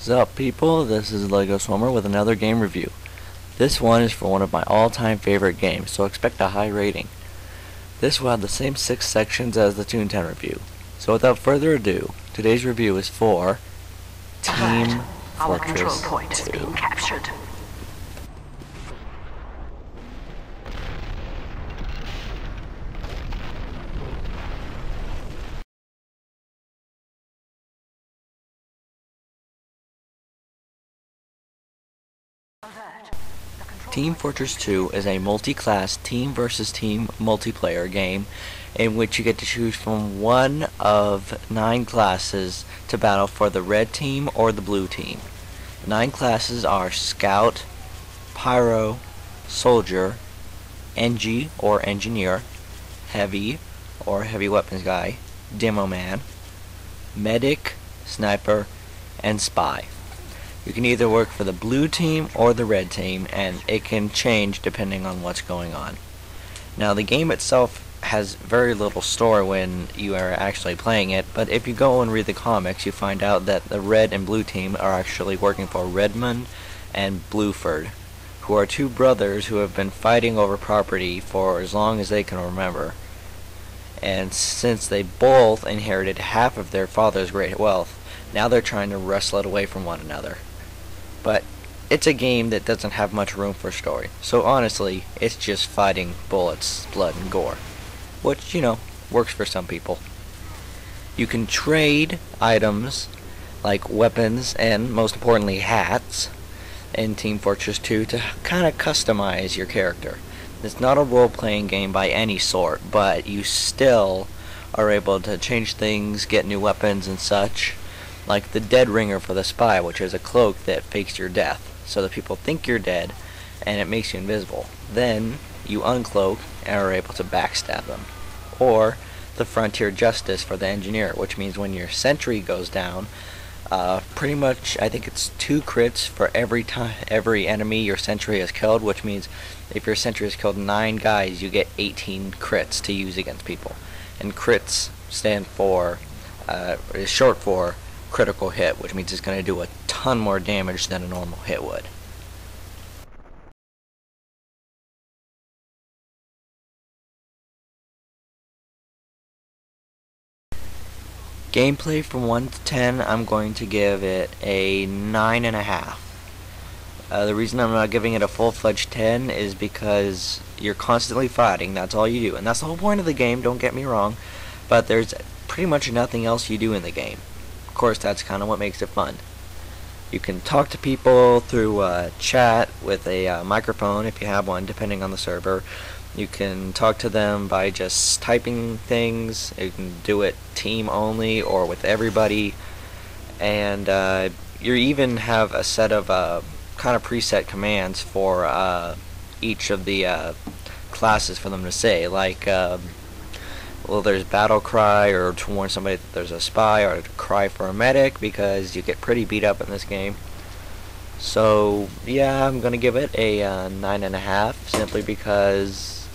Sup people, this is Lego Swimmer with another game review. This one is for one of my all-time favorite games, so expect a high rating. This will have the same 6 sections as the Toon 10 review. So without further ado, today's review is for Team Our control Fortress point is 2. being captured. Team Fortress 2 is a multi-class team versus team multiplayer game in which you get to choose from one of 9 classes to battle for the red team or the blue team. The 9 classes are Scout, Pyro, Soldier, Engie or Engineer, Heavy or Heavy Weapons Guy, Demo Man, Medic, Sniper, and Spy. You can either work for the blue team or the red team, and it can change depending on what's going on. Now, the game itself has very little story when you are actually playing it, but if you go and read the comics, you find out that the red and blue team are actually working for Redmond and Blueford, who are 2 brothers who have been fighting over property for as long as they can remember. And since they both inherited half of their father's great wealth, now they're trying to wrestle it away from one another. But it's a game that doesn't have much room for story, so honestly, it's just fighting, bullets, blood, and gore. Which, you know, works for some people. You can trade items like weapons and, most importantly, hats in Team Fortress 2 to kind of customize your character. It's not a role-playing game by any sort, but you still are able to change things, get new weapons and such, like the dead ringer for the spy, which is a cloak that fakes your death, so that people think you're dead, and it makes you invisible. Then you uncloak and are able to backstab them. Or the frontier justice for the engineer, which means when your sentry goes down, pretty much I think it's 2 crits for every enemy your sentry has killed, which means if your sentry has killed 9 guys, you get 18 crits to use against people. And crits stand for is short for critical hit, which means it's going to do a ton more damage than a normal hit would. Gameplay from 1 to 10, I'm going to give it a 9.5. The reason I'm not giving it a full-fledged 10 is because you're constantly fighting, that's all you do. And that's the whole point of the game, don't get me wrong, but there's pretty much nothing else you do in the game. Of course, that's kind of what makes it fun. You can talk to people through chat with a microphone if you have one, depending on the server. You can talk to them by just typing things. You can do it team only or with everybody. And you even have a set of kind of preset commands for each of the classes for them to say, like well, there's battle cry, or to warn somebody that there's a spy, or to cry for a medic, because you get pretty beat up in this game. So yeah, I'm gonna give it a 9.5, simply because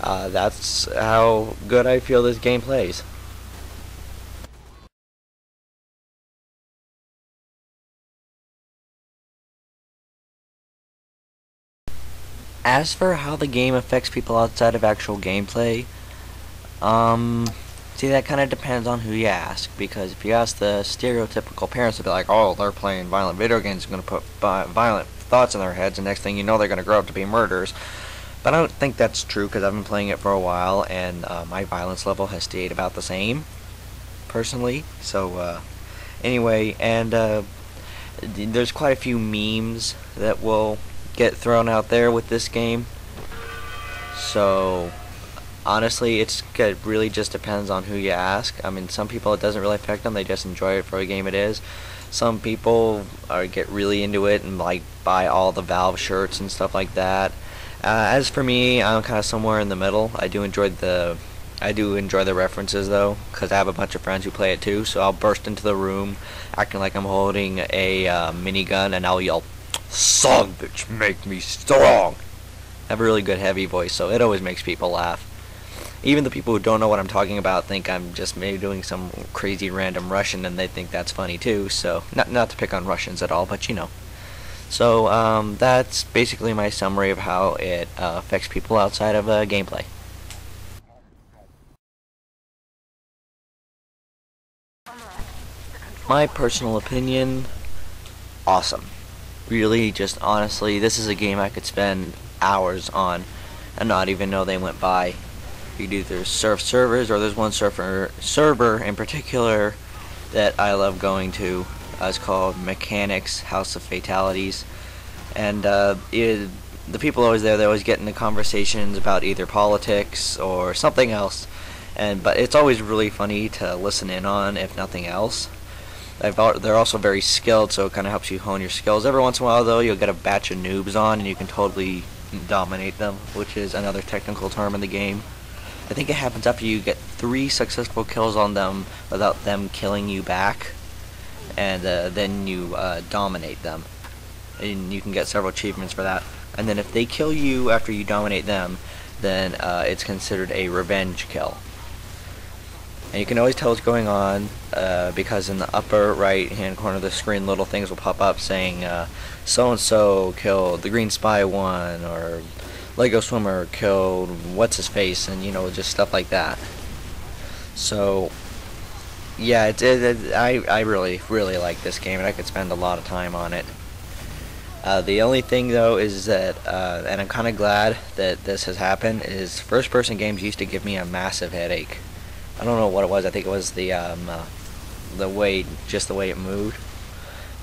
that's how good I feel this game plays. As for how the game affects people outside of actual gameplay, see, that kind of depends on who you ask, because if you ask the stereotypical parents, they'll be like, oh, they're playing violent video games, going to put violent thoughts in their heads, and next thing you know, they're going to grow up to be murderers. But I don't think that's true, because I've been playing it for a while, and my violence level has stayed about the same, personally. So, anyway, and there's quite a few memes that will get thrown out there with this game. So honestly, it really just depends on who you ask. I mean, some people it doesn't really affect them, they just enjoy it for the game it is. Some people get really into it and like buy all the Valve shirts and stuff like that. As for me, I'm kind of somewhere in the middle. I do enjoy the references though, because I have a bunch of friends who play it too, so I'll burst into the room acting like I'm holding a minigun and I'll yell, "Son bitch, make me strong!" I have a really good heavy voice, so it always makes people laugh. Even the people who don't know what I'm talking about think I'm just maybe doing some crazy random Russian, and they think that's funny too. So not to pick on Russians at all, but you know. So that's basically my summary of how it affects people outside of gameplay. My personal opinion, awesome. Really, just honestly, this is a game I could spend hours on and not even know they went by. You could either surf servers, or there's one server in particular that I love going to. It's called Mechanics House of Fatalities, and the people always there, they always get into conversations about either politics or something else, but it's always really funny to listen in on, if nothing else. They're also very skilled, so it kind of helps you hone your skills. Every once in a while, though, you'll get a batch of noobs on, and you can totally dominate them, which is another technical term in the game. I think it happens after you get 3 successful kills on them without them killing you back, and then you dominate them. And you can get several achievements for that. And then if they kill you after you dominate them, then it's considered a revenge kill. And you can always tell what's going on because in the upper right hand corner of the screen, little things will pop up saying so and so killed the Green Spy 1, or Lego Swimmer killed what's his face, and you know, just stuff like that. So yeah, I really like this game, and I could spend a lot of time on it. The only thing though is that, and I'm kind of glad that this has happened, is first-person games used to give me a massive headache. I don't know what it was. I think it was the way it moved.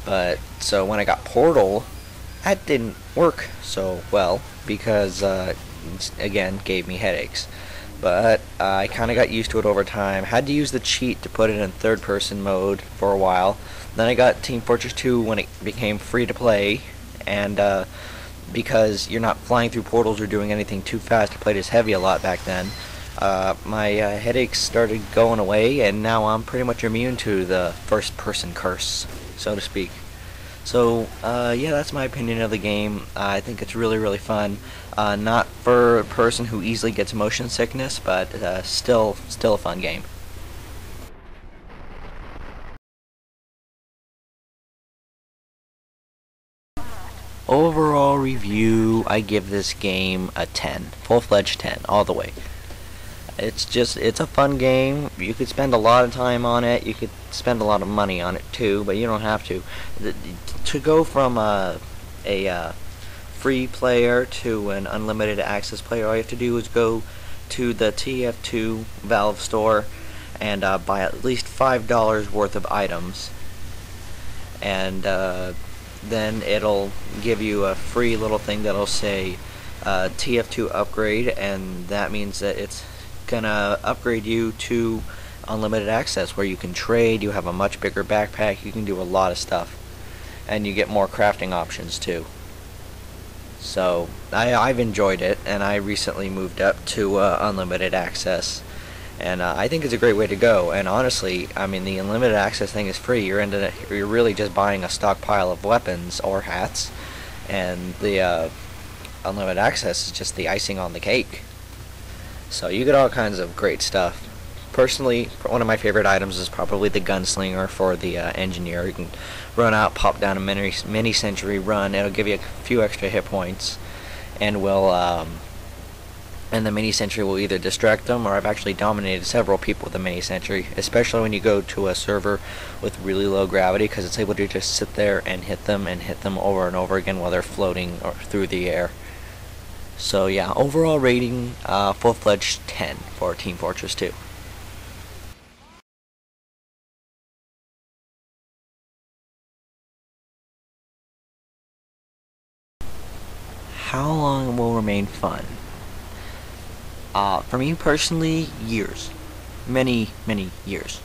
But so when I got Portal, that didn't work so well because again, gave me headaches. But I kind of got used to it over time. Had to use the cheat to put it in third-person mode for a while. Then I got Team Fortress 2 when it became free to play, and because you're not flying through portals or doing anything too fast, I played as heavy a lot back then. My headaches started going away, and now I'm pretty much immune to the first-person curse, so to speak. So, yeah, that's my opinion of the game. I think it's really fun. Not for a person who easily gets motion sickness, but still a fun game. Overall review, I give this game a 10. Full-fledged 10, all the way. It's a fun game. You could spend a lot of time on it. You could spend a lot of money on it too, but you don't have to. To go from a free player to an unlimited access player, all you have to do is go to the TF2 Valve store and buy at least $5 worth of items, and then it'll give you a free little thing that'll say TF2 upgrade, and that means that it's gonna upgrade you to unlimited access, where you can trade, you have a much bigger backpack, you can do a lot of stuff, and you get more crafting options too. So I've enjoyed it, and I recently moved up to unlimited access, and I think it's a great way to go. And honestly, I mean, the unlimited access thing is free. You're really just buying a stockpile of weapons or hats, and the unlimited access is just the icing on the cake. So you get all kinds of great stuff. Personally, one of my favorite items is probably the gunslinger for the engineer. You can run out, pop down a mini sentry, run. It'll give you a few extra hit points, and the mini sentry will either distract them, or I've actually dominated several people with the mini sentry, especially when you go to a server with really low gravity, because it's able to just sit there and hit them over and over again while they're floating or through the air. So yeah, overall rating, full-fledged 10 for Team Fortress 2. How long it will remain fun? For me personally, years. Many years.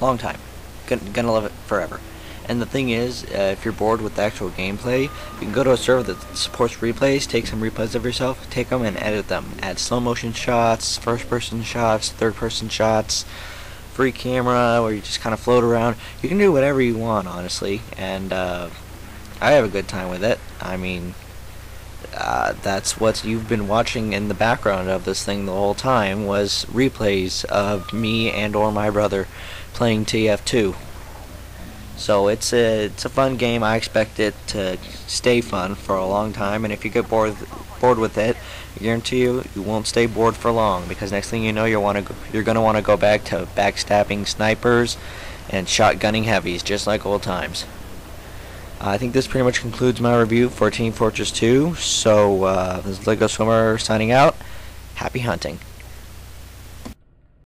Long time. Gonna love it forever. And the thing is, if you're bored with the actual gameplay, you can go to a server that supports replays, take some replays of yourself, take them and edit them. Add slow motion shots, first person shots, third person shots, free camera where you just kind of float around. You can do whatever you want, honestly, and I have a good time with it. I mean, that's what you've been watching in the background of this thing the whole time, was replays of me and or my brother playing TF2. So it's a fun game. I expect it to stay fun for a long time, and if you get bored with it, I guarantee you won't stay bored for long, because next thing you know you're gonna want to go back to backstabbing snipers and shotgunning heavies, just like old times. I think this pretty much concludes my review for Team Fortress 2. So this is Lego Swimmer signing out. Happy hunting.